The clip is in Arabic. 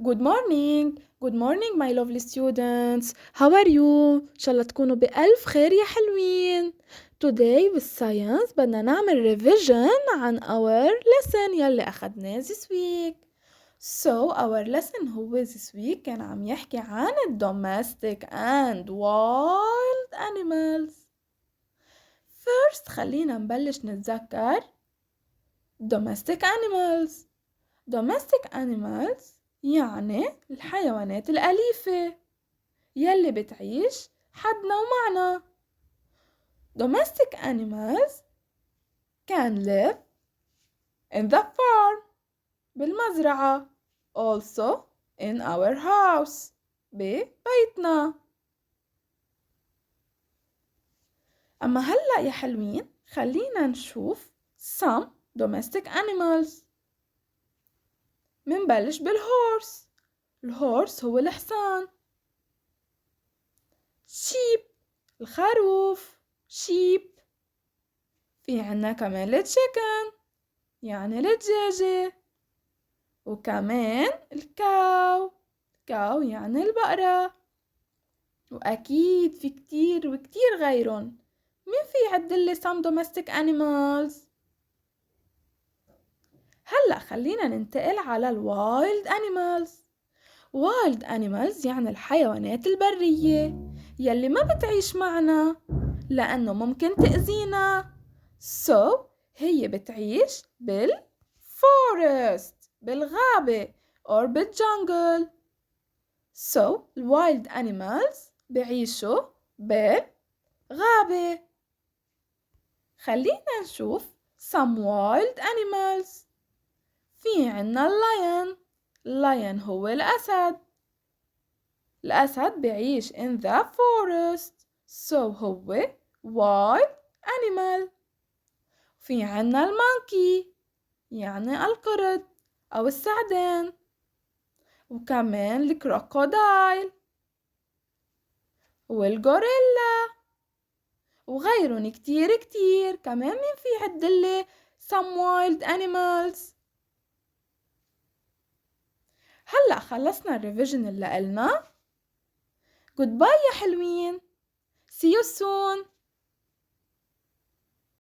Good morning. Good morning my lovely students. How are you? إن شاء الله تكونوا بألف خير يا حلوين. Today with science بدنا نعمل revision عن our lesson يلي أخدناه this week. So our lesson هو this week كان عم يحكي عن domestic and wild animals. First خلينا نبلش نتذكر domestic animals. Domestic animals يعني الحيوانات الأليفة يلي بتعيش حدنا ومعنا. Domestic animals can live in the farm بالمزرعة also in our house ببيتنا. أما هلأ يا حلوين خلينا نشوف some domestic animals. منبلش بالهورس. الهورس هو الحصان. sheep الخروف sheep. في عنا كمان التشيكن يعني الدجاجة. وكمان الكاو يعني البقرة. وأكيد في كتير وكتير غيرهم. مين في يعدلي some domestic animals؟ هلأ خلينا ننتقل على الوايلد animals. wild animals يعني الحيوانات البرية يلي ما بتعيش معنا لأنه ممكن تأذينا. So هي بتعيش بالforest بالغابة or بالجنجل. So wild animals بعيشوا بالغابة. خلينا نشوف some wild animals. في عنا lion هو الأسد. الأسد بعيش in the forest so هو wild animal. في عنا المونكي يعني القرد أو الثعبان. وكمان الكروكودايل والغوريلا وغيرهم كتير. كمان مين في عدلي some wild animals. هلأ خلصنا الريفيجن اللي قلنا. Goodbye يا حلوين. See you soon.